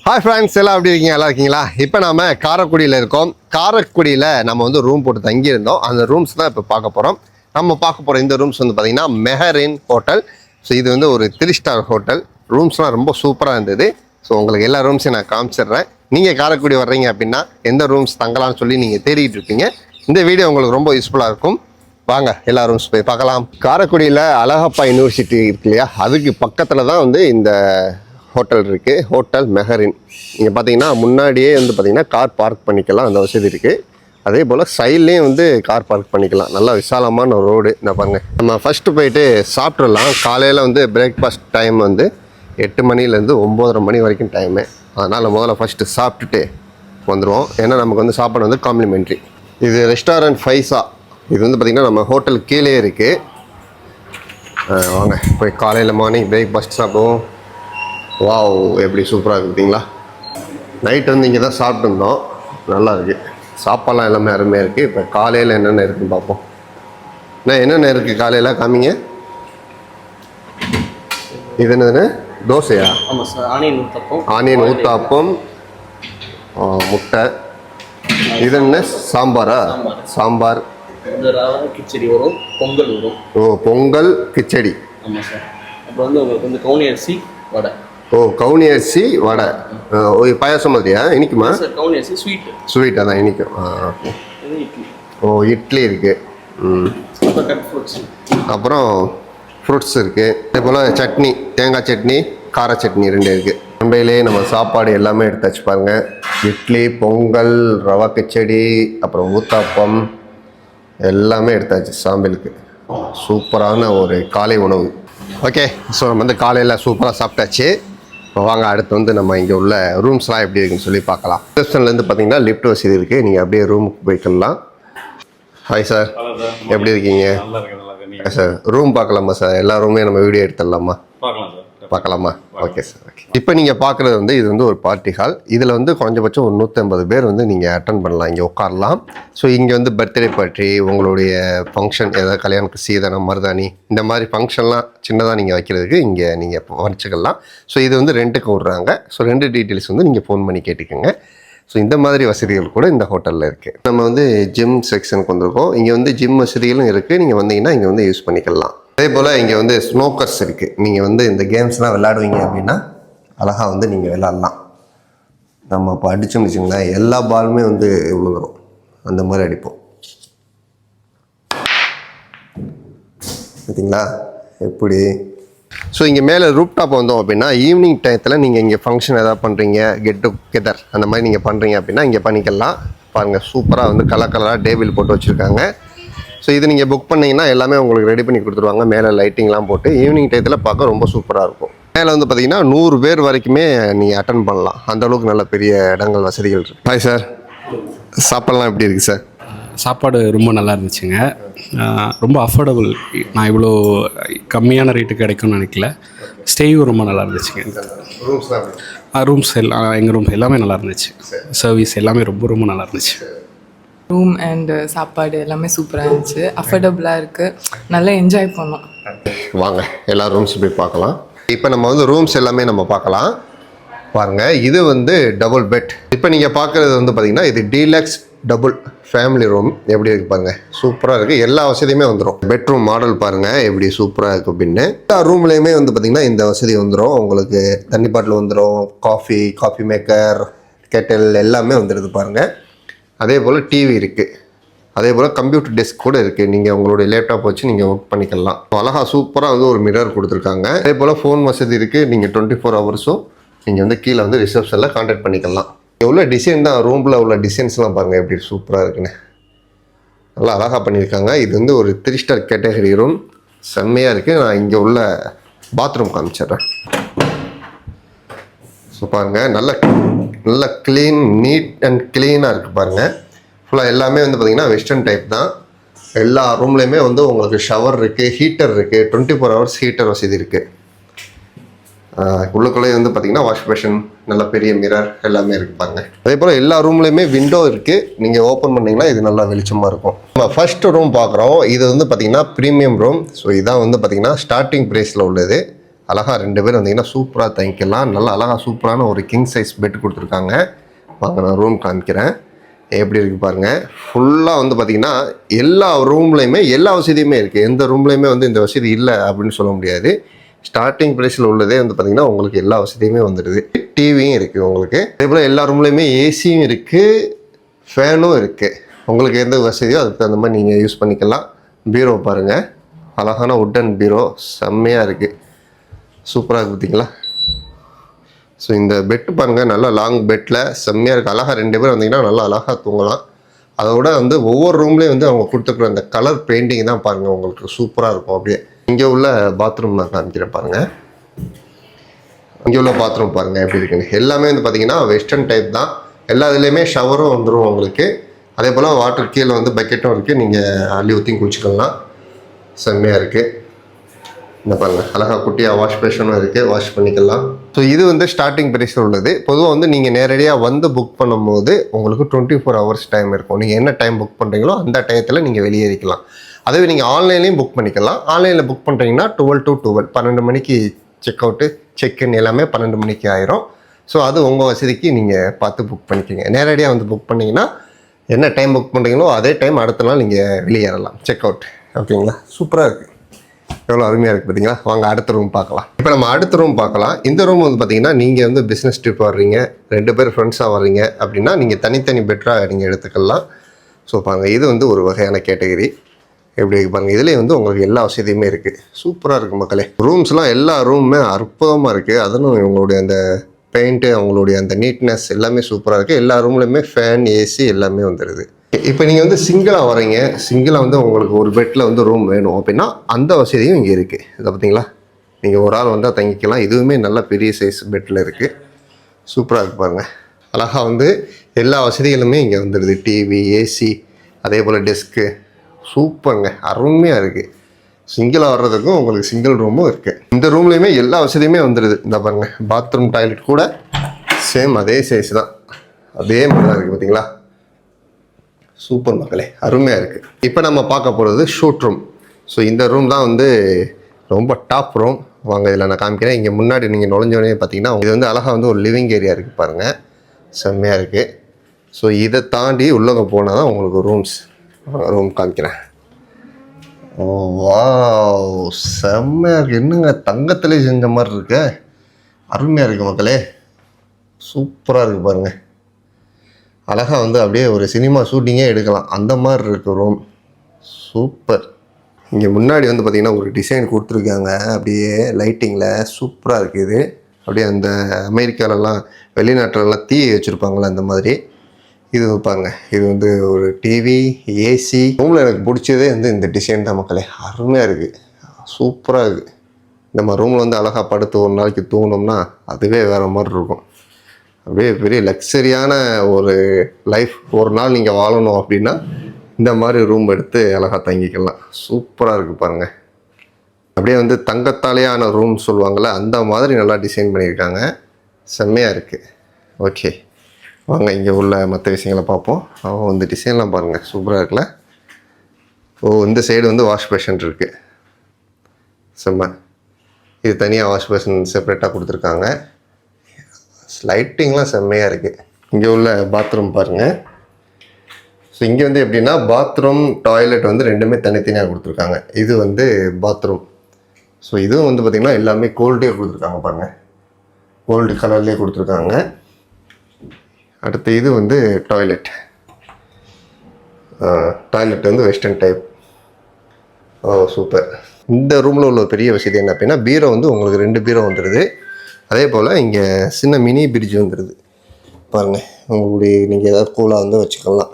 Hi friends, எல்லாம் எப்படி இருக்கீங்க? நல்லா இருக்கீங்களா? இப்போ நம்ம காரைக்குடியில் இருக்கோம். காரைக்குடியில் நம்ம வந்து ரூம் போட்டு தங்கியிருந்தோம். அந்த ரூம்ஸ் தான் இப்போ பார்க்க போகிறோம். நம்ம பார்க்க போகிற இந்த ரூம்ஸ் வந்து பார்த்திங்கன்னா மெஹரின் ஹோட்டல். ஸோ இது வந்து ஒரு 3 ஸ்டார் ஹோட்டல். ரூம்ஸ்லாம் ரொம்ப சூப்பராக இருந்தது. ஸோ உங்களுக்கு எல்லா ரூம்ஸையும் நான் காமிச்சிடுறேன். நீங்கள் காரைக்குடி வர்றீங்க அப்படின்னா எந்த ரூம்ஸ் தங்கலாம்னு சொல்லி நீங்கள் தேடிட்டு இருப்பீங்க. இந்த வீடியோ உங்களுக்கு ரொம்ப யூஸ்ஃபுல்லாக இருக்கும். வாங்க எல்லா ரூம்ஸ் போய் பார்க்கலாம். காரைக்குடியில் அழகப்பா யூனிவர்சிட்டி இருக்கு இல்லையா, அதுக்கு பக்கத்தில் தான் வந்து இந்த ஹோட்டல் இருக்குது. ஹோட்டல் மெஹரின். நீங்கள் பார்த்தீங்கன்னா முன்னாடியே வந்து பார்த்தீங்கன்னா கார் பார்க் பண்ணிக்கலாம், அந்த வசதி இருக்குது. அதே போல் சைட்லேயும் வந்து கார் பார்க் பண்ணிக்கலாம். நல்லா விசாலமான ஒரு ரோடு. இந்த பாருங்க, நம்ம ஃபஸ்ட்டு போயிட்டு சாப்பிட்றலாம். காலையில் வந்து பிரேக்ஃபாஸ்ட் டைம் வந்து 8 மணிலேருந்து 9:30 மணி வரைக்கும் டைமு. அதனால் முதல்ல ஃபஸ்ட்டு சாப்பிட்டுட்டு வந்துடுவோம். ஏன்னா நமக்கு வந்து சாப்பாடு வந்து காம்ப்ளிமெண்ட்ரி. இது ரெஸ்டாரண்ட் ஃபைஸா. இது வந்து பார்த்திங்கன்னா நம்ம ஹோட்டல் கீழே இருக்குது. வாங்க போய் காலையில் மார்னிங் பிரேக்ஃபாஸ்ட் சாப்பிடுவோம். வாவ், எப்படி சூப்பராக இருக்குது பார்த்தீங்களா. நைட் வந்து இங்கே தான் சாப்பிட்டுருந்தோம். நல்லா இருக்குது. சாப்பாடெலாம் எல்லாமே அருமையாக இருக்குது. இப்போ காலையில் என்னென்ன இருக்குதுன்னு பார்ப்போம். என்னென்ன இருக்குது காலையில் காமிங்க. இது என்னதுன்னு? தோசையா? ஆமாம் sir. Onion uttapam. Onion uttapam, முட்டை. இது என்ன? சாம்பாரா? சாம்பார். கிச்சடி வரும், பொங்கல் வரும். ஓ, பொங்கல் கிச்சடி. ஆமாம் சார். அப்புறம் வந்து உங்களுக்கு வந்து கவுனி அரிசி வடை. ஓ, கவுனி அரிசி வடை. ஓ, பாயாசம் மாதிரியா? இனிக்குமா? சார் கவுனி அரிசி ஸ்வீட்டு. ஸ்வீட்டாக தான் இனிக்கும். ஓகே. இது இட்லி. ஓ, இட்லி இருக்குது. அப்புறம் கட் ஃப்ரூட்ஸ். அப்புறம் ஃப்ரூட்ஸ் இருக்குது. அதே போல் சட்னி, தேங்காய் சட்னி, கார சட்னி 2 இருக்குது. மும்பையிலே நம்ம சாப்பாடு எல்லாமே எடுத்தாச்சு பாருங்கள். இட்லி, பொங்கல், ரவா கிச்சடி, அப்புறம் ஊத்தாப்பம் எல்லாமே எடுத்தாச்சு சாம்பலுக்கு. சூப்பரான ஒரு காலை உணவு. ஓகே, ஸோ நம்ம வந்து காலையில் சூப்பராக சாப்பிட்டாச்சு. இப்போ வாங்க அடுத்து வந்து நம்ம இங்கே உள்ள ரூம்ஸ்லாம் எப்படி இருக்குன்னு சொல்லி பார்க்கலாம். ரிசப்ஷன்லேருந்து பார்த்தீங்கன்னா லிஃப்ட் வசதி இருக்குது. நீங்கள் அப்படியே ரூமுக்கு போய்க்கலாம். ஹாய் சார், எப்படி இருக்கீங்க? சார் ரூம் பார்க்கலாமா சார்? எல்லா ரூமே நம்ம வீடியோ எடுத்துடலாமா? பார்க்கலாமா? Okay sir. ஓகே. இப்போ நீங்கள் பார்க்குறது வந்து இது வந்து ஒரு பார்ட்டி ஹால். இதில் வந்து குறைஞ்சபட்சம் ஒரு 150 பேர் வந்து நீங்கள் அட்டன் பண்ணலாம், இங்கே உட்காரலாம். ஸோ இங்கே வந்து பர்த்டே பார்ட்டி, உங்களுடைய ஃபங்க்ஷன், ஏதாவது கல்யாணத்துக்கு சீதனம், மருதாணி, இந்த மாதிரி ஃபங்க்ஷன்லாம் சின்னதாக நீங்கள் வைக்கிறதுக்கு இங்கே நீங்கள் வச்சுக்கலாம். ஸோ இது வந்து ரெண்ட்டுக்கு விட்றாங்க. ஸோ 2 டீட்டெயில்ஸ் வந்து நீங்கள் ஃபோன் பண்ணி கேட்டுக்கோங்க. ஸோ இந்த மாதிரி வசதிகள் கூட இந்த ஹோட்டலில் இருக்குது. நம்ம வந்து ஜிம் செக்ஷனுக்கு வந்திருக்கோம். இங்கே வந்து ஜிம் வசதிகளும் இருக்குது. நீங்கள் வந்தீங்கன்னா இங்கே வந்து யூஸ் பண்ணிக்கலாம். அதே போல் இங்கே வந்து ஸ்னோக்கர்ஸ் இருக்குது. நீங்கள் வந்து இந்த கேம்ஸ்லாம் விளையாடுவீங்க அப்படின்னா அழகாக வந்து நீங்கள் விளையாடலாம். நம்ம இப்போ அடித்தோம்னு வச்சுங்களேன், எல்லா பாலுமே வந்து விழுந்துடும். அந்த மாதிரி அடிப்போம். பார்த்தீங்களா எப்படி? ஸோ இங்கே மேலே ரூப் டாப் வந்தோம் அப்படின்னா ஈவினிங் டயத்தில் நீங்கள் இங்கே ஃபங்க்ஷன் எதாவது பண்ணுறீங்க, கெட் டுகெதர் அந்த மாதிரி நீங்கள் பண்ணுறீங்க அப்படின்னா இங்கே பண்ணிக்கலாம். பாருங்கள், சூப்பராக வந்து கலராக டேபிள் போட்டு வச்சுருக்காங்க. ஸோ இது நீங்கள் புக் பண்ணிங்கன்னா எல்லாமே உங்களுக்கு ரெடி பண்ணி கொடுத்துருவாங்க. மேலே லைட்டிங்லாம் போட்டு ஈவினிங் டயத்தில் பார்க்க ரொம்ப சூப்பராக இருக்கும். மேலே வந்து பார்த்தீங்கன்னா 100 பேர் வரைக்குமே நீங்கள் அட்டன் பண்ணலாம். அந்தளவுக்கு நல்ல பெரிய இடங்கள், வசதிகள் இருக்குது. ஹாய் சார், சாப்பாடுலாம் எப்படி இருக்குது சார்? சாப்பாடு ரொம்ப நல்லா இருந்துச்சுங்க. ரொம்ப அஃபோர்டபுள். நான் இவ்வளோ கம்மியான ரேட்டுக்கு கிடைக்கும்னு நினைக்கல. ஸ்டேயும் ரொம்ப நல்லா இருந்துச்சுங்க. ரூம்ஸ் எல்லாம், எங்கள் ரூம்ஸ் எல்லாமே நல்லா இருந்துச்சு. சர்வீஸ் எல்லாமே ரொம்ப ரொம்ப நல்லா இருந்துச்சு. ரூம் அண்ட் சாப்பாடு எல்லாமே சூப்பராக இருந்துச்சு. அஃபோர்டபுளாக இருக்குது. நல்லா என்ஜாய் பண்ணோம். வாங்க எல்லா ரூம்ஸ் போய் பார்க்கலாம். இப்போ நம்ம வந்து ரூம்ஸ் எல்லாமே நம்ம பார்க்கலாம். பாருங்கள், இது வந்து டபுள் பெட். இப்போ நீங்கள் பார்க்குறது வந்து பார்த்திங்கன்னா இது டீலக்ஸ் டபுள் ஃபேமிலி ரூம். எப்படி இருக்குது பாருங்கள், சூப்பராக இருக்குது. எல்லா வசதியுமே வந்துடும். பெட்ரூம் மாடல் பாருங்கள் எப்படி சூப்பராக இருக்குது அப்படின்னு. எல்லா ரூம்லேயுமே வந்து பார்த்திங்கன்னா இந்த வசதி வந்துடும். உங்களுக்கு தண்ணி பாட்டில் வந்துடும், காஃபி மேக்கர், கெட்டில் எல்லாமே வந்துடுது பாருங்கள். அதே போல் டிவி இருக்குது. அதே போல் கம்ப்யூட்டர் டெஸ்க் கூட இருக்குது. நீங்கள் உங்களுடைய லேப்டாப் வச்சு நீங்கள் ஒர்க் பண்ணிக்கலாம். அழகாக சூப்பராக வந்து ஒரு மிரர் கொடுத்துருக்காங்க. அதே போல் ஃபோன் வசதி இருக்குது. நீங்கள் 24 ஹவர்ஸும் நீங்கள் வந்து கீழே வந்து ரிசப்ஷனில் கான்டாக்ட் பண்ணிக்கலாம். எவ்வளோ டிசைன் தான், ரூமில் உள்ள டிசைன்ஸ்லாம் பாருங்கள் எப்படி சூப்பராக இருக்குன்னு. நல்லா அழகாக பண்ணியிருக்காங்க. இது வந்து ஒரு 3 ஸ்டார் கேட்டகரி ரூம். செம்மையாக இருக்குது. நான் இங்கே உள்ள பாத்ரூம் காமிச்சிட்றேன். ஸோ பாருங்கள், நல்ல க்ளீன், நீட் அண்ட் க்ளீனாக இருக்குது பாருங்கள். ஃபுல்லாக எல்லாமே வந்து பார்த்திங்கன்னா வெஸ்டர்ன் டைப் தான். எல்லா ரூம்லேயுமே வந்து உங்களுக்கு ஷவர் இருக்குது, ஹீட்டர் இருக்குது, 24 ஹவர்ஸ் ஹீட்டர் வசதி இருக்குது. உள்ளுக்குள்ளே வந்து பார்த்திங்கன்னா வாஷ் பேஷன், நல்ல பெரிய மிரர் எல்லாமே இருக்குது பாருங்கள். அதே போல் எல்லா ரூம்லேயுமே விண்டோ இருக்குது. நீங்கள் ஓப்பன் பண்ணிங்கன்னா இது நல்லா வெளிச்சமாக இருக்கும். நம்ம ஃபஸ்ட்டு ரூம் பார்க்குறோம். இது வந்து பார்த்திங்கன்னா ப்ரீமியம் ரூம். ஸோ இதான் வந்து பார்த்திங்கன்னா ஸ்டார்டிங் ப்ரைஸில் உள்ளது. அழகாக 2 பேர் வந்தீங்கன்னா சூப்பராக தங்கிக்கலாம். நல்லா அழகாக சூப்பரான ஒரு கிங் சைஸ் பெட் கொடுத்துருக்காங்க. வாங்க நான் ரூம் காமிக்கிறேன் எப்படி இருக்குது பாருங்கள். ஃபுல்லாக வந்து பார்த்திங்கன்னா எல்லா ரூம்லேயுமே எல்லா வசதியுமே இருக்குது. எந்த ரூம்லேயுமே வந்து இந்த வசதி இல்லை அப்படின்னு சொல்ல முடியாது. ஸ்டார்டிங் ப்ரைஸில் உள்ளதே வந்து பார்த்திங்கன்னா உங்களுக்கு எல்லா வசதியுமே வந்துடுது. டிவியும் இருக்குது உங்களுக்கு. அதே போல் எல்லா ரூம்லேயுமே ஏசியும் இருக்குது, ஃபேனும் இருக்குது. உங்களுக்கு எந்த வசதியோ அதுக்கு தகுந்த மாதிரி நீங்கள் யூஸ் பண்ணிக்கலாம். பீரோ பாருங்கள், அழகான உட்டன் பீரோ செம்மையாக இருக்குது, சூப்பராக இருக்குது பார்த்தீங்களா. ஸோ இந்த பெட்டு பாருங்கள், நல்லா லாங் பெட்டில் செம்மையாக இருக்குது. அழகாக 2 பேர் வந்தீங்கன்னா நல்லா அழகாக தூங்கலாம். அதோட வந்து ஒவ்வொரு ரூம்லேயும் வந்து அவங்க கொடுத்துருக்குற அந்த கலர் பெயிண்டிங் தான் பாருங்கள் உங்களுக்கு சூப்பராக இருக்கும். அப்படியே இங்கே உள்ள பாத்ரூம் நான் காமிக்கிறேன் பாருங்கள். இங்கே உள்ள பாத்ரூம் பாருங்கள் எப்படி இருக்குன்னு. எல்லாமே வந்து பார்த்திங்கன்னா வெஸ்டர்ன் டைப் தான். எல்லா இதுலேயுமே ஷவரும் வந்துடும் உங்களுக்கு. அதே போல் வாட்டர் கீழே வந்து பக்கெட்டும் இருக்குது, நீங்கள் அள்ளி ஊற்றி குளிச்சுக்கலாம். செம்மையாக இருக்குது. இந்த பாருங்கள் அழகாக குட்டியாக வாஷ் பேஷனும் இருக்குது, வாஷ் பண்ணிக்கலாம். ஸோ இது வந்து ஸ்டார்டிங் ப்ரைஸில் உள்ளது. பொதுவாக வந்து நீங்கள் நேரடியாக வந்து புக் பண்ணும்போது உங்களுக்கு 24 hours டைம் இருக்கும். நீங்கள் என்ன டைம் புக் பண்ணுறீங்களோ அந்த டயத்தில் நீங்கள் வெளியேறிக்கலாம். அதுவே நீங்கள் ஆன்லைன்லேயும் புக் பண்ணிக்கலாம். ஆன்லைனில் புக் பண்ணுறீங்கன்னா 12 to 12 12 மணிக்கு செக் அவுட்டு செக்இன் எல்லாமே 12 மணிக்கு ஆயிரும். ஸோ அது உங்கள் வசதிக்கு நீங்கள் பார்த்து புக் பண்ணிக்கோங்க. நேரடியாக வந்து புக் பண்ணிங்கன்னா என்ன டைம் புக் பண்ணுறீங்களோ அதே டைம் அடுத்த நாள் நீங்கள் வெளியேறலாம், செக் அவுட். ஓகேங்களா, சூப்பராக இருக்குது, எவ்வளோ அருமையாக இருக்குது பார்த்தீங்களா. வாங்க அடுத்த ரூம் பார்க்கலாம். இப்போ நம்ம அடுத்த ரூம் பார்க்கலாம். இந்த ரூம் வந்து பார்த்தீங்கன்னா நீங்கள் வந்து பிஸ்னஸ் ட்ரிப் வர்றீங்க, 2 பேர் ஃப்ரெண்ட்ஸாக வர்றீங்க அப்படின்னா நீங்கள் தனித்தனி பெட்டராக நீங்கள் எடுத்துக்கலாம். ஸோ பாருங்கள், இது வந்து ஒரு வகையான கேட்டகரி. எப்படி இருக்கு பாருங்கள். இதுலேயே வந்து உங்களுக்கு எல்லா வசதியுமே இருக்குது, சூப்பராக இருக்குது மக்களே. ரூம்ஸ்லாம் எல்லா ரூமுமே அற்புதமாக இருக்குது. அதுவும் இவங்களுடைய அந்த பெயிண்ட்டு, அவங்களுடைய அந்த நீட்னஸ் எல்லாமே சூப்பராக இருக்குது. எல்லா ரூம்லையுமே ஃபேன், ஏசி எல்லாமே வந்துடுது. இப்போ நீங்கள் வந்து சிங்கிளாக வரீங்க, சிங்கிளாக வந்து உங்களுக்கு ஒரு பெட்டில் வந்து ரூம் வேணும் அப்படின்னா அந்த வசதியும் இங்கே இருக்குது. இதை பார்த்தீங்களா, நீங்கள் ஒரு ஆள் வந்தால் தங்கிக்கலாம். இதுவுமே நல்ல பெரிய சைஸ் பெட்டில் இருக்குது, சூப்பராக இருக்குது பாருங்கள். அழகாக வந்து எல்லா வசதிகளுமே இங்கே வந்துடுது. டிவி, ஏசி, அதே போல் டெஸ்க்கு, சூப்பருங்க, அருமையாக இருக்குது. சிங்கிளாக வர்றதுக்கும் உங்களுக்கு சிங்கிள் ரூமும் இருக்குது. இந்த ரூம்லேயுமே எல்லா வசதியுமே வந்துடுது. இந்த பாருங்கள், பாத்ரூம் டாய்லெட் கூட சேம் அதே சைஸ் தான், அதே மாதிரி தான் இருக்குது பார்த்தீங்களா. சூப்பர் மக்களே, அருமையாக இருக்குது. இப்போ நம்ம பார்க்க போகிறது ஷூட் ரூம். ஸோ இந்த ரூம் தான் வந்து ரொம்ப டாப் ரூம். வாங்க இதில் நான் காமிக்கிறேன். இங்கே முன்னாடி நீங்கள் நுழைஞ்சோடனே பார்த்தீங்கன்னா இது வந்து அழகாக வந்து ஒரு லிவிங் ஏரியா இருக்குது பாருங்கள், செம்மையாக இருக்குது. ஸோ இதை தாண்டி உள்ளே போனால் தான் உங்களுக்கு ரூம் காமிக்கிறேன். ஓ வாவ், செம்மையாக இருக்குது. என்னங்க தங்கத்திலே செஞ்ச மாதிரி இருக்கு, அருமையாக இருக்குது மக்களே, சூப்பராக இருக்குது பாருங்கள். அழகாக வந்து அப்படியே ஒரு சினிமா ஷூட்டிங்கே எடுக்கலாம், அந்த மாதிரி இருக்குது ரூம், சூப்பர். இங்கே முன்னாடி வந்து பார்த்திங்கன்னா ஒரு டிசைன் கொடுத்துருக்காங்க, அப்படியே லைட்டிங்கில் சூப்பராக இருக்குது. இது அப்படியே அந்த அமெரிக்காலலாம் வெளிநாட்டிலலாம் தீ வச்சுருப்பாங்களே அந்த மாதிரி. இது பாருங்கள், இது வந்து ஒரு டிவி, ஏசி. ரூமில் எனக்கு பிடிச்சதே வந்து இந்த டிசைன் தான் மக்களே, அருமையாக இருக்குது, சூப்பராக இருக்குது. நம்ம ரூமில் வந்து அழகாக படுத்து ஒரு நாளைக்கு தூங்கினோம்னா அதுவே வேறு மாதிரி இருக்கும். அப்படியே பெரிய லக்ஸரியான ஒரு லைஃப் ஒரு நாள் நீங்கள் வாழணும் அப்படின்னா இந்த மாதிரி ரூம் எடுத்து அழகாக தங்கிக்கலாம், சூப்பராக இருக்குது பாருங்கள். அப்படியே வந்து தங்கத்தாலேயான ரூம் சொல்லுவாங்கள்ல, அந்த மாதிரி நல்லா டிசைன் பண்ணியிருக்காங்க, செம்மையாக இருக்குது. ஓகே வாங்க இங்கே உள்ள மற்ற விஷயங்களை பார்ப்போம். இந்த டிசைன்லாம் பாருங்கள், சூப்பராக இருக்குல்ல. இந்த சைடு வந்து வாஷ் பேஷன் இருக்குது, செம்ம. இது தனியாக வாஷ் பேஷன் செப்பரேட்டாக கொடுத்துருக்காங்க. லைட்டிங்லாம் செம்மையாக இருக்குது. இங்கே உள்ள பாத்ரூம் பாருங்கள். ஸோ இங்கே வந்து எப்படின்னா பாத்ரூம், டாய்லெட் வந்து ரெண்டுமே தனித்தனியாக கொடுத்துருக்காங்க. இது வந்து பாத்ரூம். ஸோ இதுவும் வந்து பார்த்திங்கன்னா எல்லாமே கோல்டே கொடுத்துருக்காங்க பாருங்கள், கோல்டு கலர்லேயே கொடுத்துருக்காங்க. அடுத்து இது வந்து டாய்லெட் வந்து வெஸ்டர்ன் டைப். சூப்பர். இந்த ரூமில் உள்ள பெரிய வசதி என்ன அப்படின்னா பீரோ வந்து உங்களுக்கு 2 பீரோ வந்துடுது. அதே போல் இங்கே சின்ன மினி பிரிட்ஜ் வந்துடுது பாருங்கள். உங்களுடைய நீங்கள் ஏதாவது கூலாக வந்து வச்சுக்கலாம்.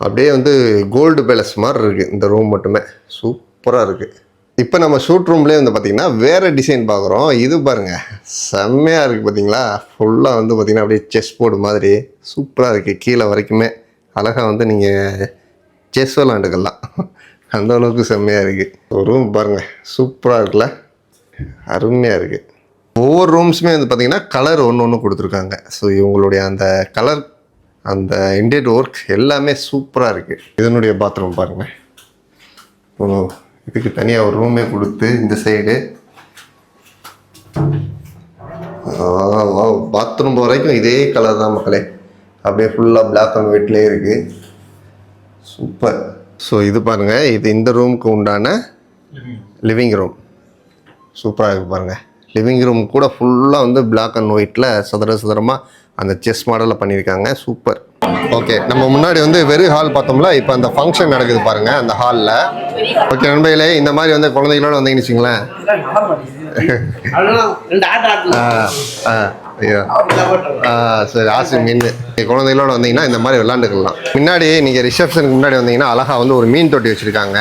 அப்படியே வந்து கோல்டு பேலஸ் மாதிரி இருக்குது இந்த ரூம் மட்டுமே, சூப்பராக இருக்குது. இப்போ நம்ம ஷூட் ரூம்லேயே வந்து பார்த்திங்கன்னா வேறு டிசைன் பார்க்குறோம். இது பாருங்கள், செம்மையாக இருக்குது பார்த்தீங்களா. ஃபுல்லாக வந்து பார்த்திங்கன்னா அப்படியே செஸ் போர்டு மாதிரி சூப்பராக இருக்குது. கீழே வரைக்குமே அழகாக வந்து நீங்கள் செஸ் விளாண்டுக்கலாம், அந்த அளவுக்கு செம்மையாக இருக்குது. ரூம் பாருங்கள், சூப்பராக இருக்குல்ல, அருமையாக இருக்குது. ஒவ்வொரு ரூம்ஸுமே வந்து பார்த்திங்கன்னா கலர் ஒன்று கொடுத்துருக்காங்க. ஸோ இவங்களுடைய அந்த கலர், அந்த இண்டியன் ஒர்க் எல்லாமே சூப்பராக இருக்குது. இதனுடைய பாத்ரூம் பாருங்கள். இதுக்கு தனியாக ஒரு ரூமே கொடுத்து இந்த சைடு பாத்ரூம் வரைக்கும் இதே கலர் தான் மக்களே, அப்படியே ஃபுல்லாக பிளாக் அண்ட் ஒயிட்லேயே இருக்குது. சூப்பர். ஸோ இது பாருங்கள், இது இந்த ரூமுக்கு உண்டான லிவிங் ரூம். சூப்பராக இருக்குது பாருங்கள். லிவிங் ரூம் கூட ஃபுல்லாக வந்து பிளாக் அண்ட் ஒயிட்டில் சதுரமாக அந்த செஸ் மாடலில் பண்ணியிருக்காங்க. சூப்பர். ஓகே, நம்ம முன்னாடி வந்து வெறும் ஹால் பார்த்தோம்ல, இப்போ அந்த ஃபங்க்ஷன் நடக்குது பாருங்கள் அந்த ஹாலில். ஓகே நண்பர்களே, இந்த மாதிரி வந்து குழந்தைகளோட வந்தீங்கன்னு வச்சுங்களேன். ஐயோ சரி, ஆசை மீன். குழந்தைகளோட வந்தீங்கன்னா இந்த மாதிரி விளாண்டுக்கலாம். முன்னாடி நீங்கள் ரிசப்ஷனுக்கு முன்னாடி வந்தீங்கன்னா அழகாக வந்து ஒரு மீன் தொட்டி வச்சுருக்காங்க.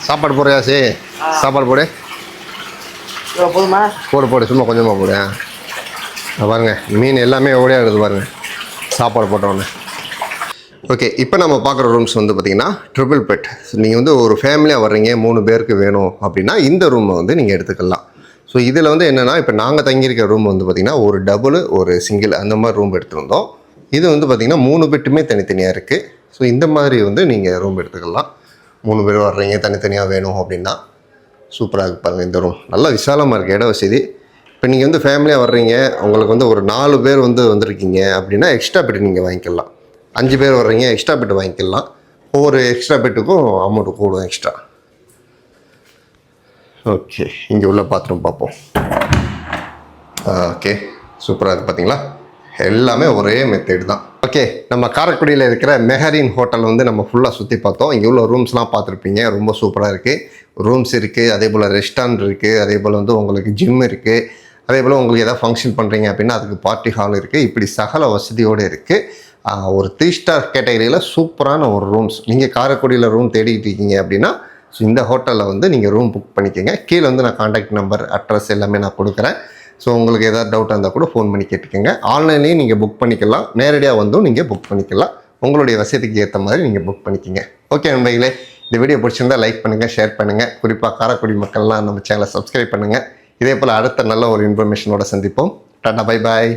சாப்பாடு போடுறியா? சரி, சாப்பாடு போடு. போடு சும்மா கொஞ்சமாக போடு. பாருங்க மீன் எல்லாமே ஓடியாடுது பாருங்க சாப்பாடு போட்டோன்னே. ஓகே, இப்போ நம்ம பார்க்குற ரூம்ஸ் வந்து பார்த்திங்கன்னா ட்ரிபிள் பெட். நீங்கள் வந்து ஒரு ஃபேமிலியாக வர்றீங்க, 3 பேருக்கு வேணும் அப்படின்னா இந்த ரூமை வந்து நீங்கள் எடுத்துக்கலாம். ஸோ இதில் வந்து என்னென்னா, இப்போ நாங்கள் தங்கியிருக்க ரூம் வந்து பார்த்திங்கன்னா ஒரு டபுள் ஒரு சிங்கிள் அந்த மாதிரி ரூம் எடுத்துருந்தோம். இது வந்து பார்த்திங்கன்னா 3 பெட்டுமே தனித்தனியாக இருக்குது. ஸோ இந்த மாதிரி வந்து நீங்கள் ரூம் எடுத்துக்கலாம். 3 பேர் வர்றீங்க, தனித்தனியாக வேணும் அப்படின்னா சூப்பராக இருக்குது பாருங்கள். இந்த ரூம் நல்லா விசாலமாக இருக்குது, இட வசதி. இப்போ நீங்கள் வந்து ஃபேமிலியாக வர்றீங்க, உங்களுக்கு வந்து ஒரு 4 பேர் வந்து வந்திருக்கீங்க அப்படின்னா எக்ஸ்ட்ரா பெட் நீங்கள் வாங்கிக்கலாம். 5 பேர் வர்றீங்க, எக்ஸ்ட்ரா பெட் வாங்கிக்கலாம். ஒவ்வொரு எக்ஸ்ட்ரா பெட்டுக்கும் அமௌண்ட் கூடும் எக்ஸ்ட்ரா. ஓகே, இங்கே உள்ள பாத்ரூம் பார்ப்போம். ஓகே, சூப்பராக இருக்குது பார்த்தீங்களா, எல்லாமே ஒரே மெத்தேடு தான். ஓகே, நம்ம காரைக்குடியில் இருக்கிற மெஹரின் ஹோட்டல் வந்து நம்ம ஃபுல்லாக சுற்றி பார்த்தோம். இங்கே உள்ள ரூம்ஸ்லாம் பார்த்துருப்பீங்க, ரொம்ப சூப்பராக இருக்குது. ரூம்ஸ் இருக்குது, அதே போல் ரெஸ்டாரண்ட் இருக்குது, அதே போல் வந்து உங்களுக்கு ஜிம் இருக்குது, அதே போல் உங்களுக்கு எதாவது ஃபங்க்ஷன் பண்ணுறீங்க அப்படின்னா அதுக்கு பார்ட்டி ஹால் இருக்குது. இப்படி சகல வசதியோடு இருக்குது. ஒரு 3 ஸ்டார் கேட்டகரியில் சூப்பரான ஒரு ரூம்ஸ். நீங்கள் காரைக்குடியில் ரூம் தேடிக்கிட்டு இருக்கீங்க அப்படின்னா ஸோ இந்த ஹோட்டலில் வந்து நீங்கள் ரூம் புக் பண்ணிக்கோங்க. கீழே வந்து நான் கான்டாக்ட் நம்பர், அட்ரஸ் எல்லாமே நான் கொடுக்குறேன். ஸோ உங்களுக்கு எதாவது டவுட்டாக இருந்தால் கூட ஃபோன் பண்ணி கேட்டுக்கோங்க. ஆன்லைன்லேயும் நீங்கள் புக் பண்ணிக்கலாம், நேரடியாக வந்தும் நீங்கள் புக் பண்ணிக்கலாம். உங்களுடைய வசதிக்கு ஏற்ற மாதிரி நீங்கள் புக் பண்ணிக்கோங்க. ஓகே நண்பர்களே, இந்த வீடியோ பிடிச்சிருந்தால் லைக் பண்ணுங்கள், ஷேர் பண்ணுங்கள். குறிப்பாக காரைக்குடி மக்கள்லாம் நம்ம சேனலை சப்ஸ்கிரைப் பண்ணுங்கள். இதே போல் அடுத்த நல்ல ஒரு இன்ஃபர்மேஷனோட சந்திப்போம். Tata, bye bye.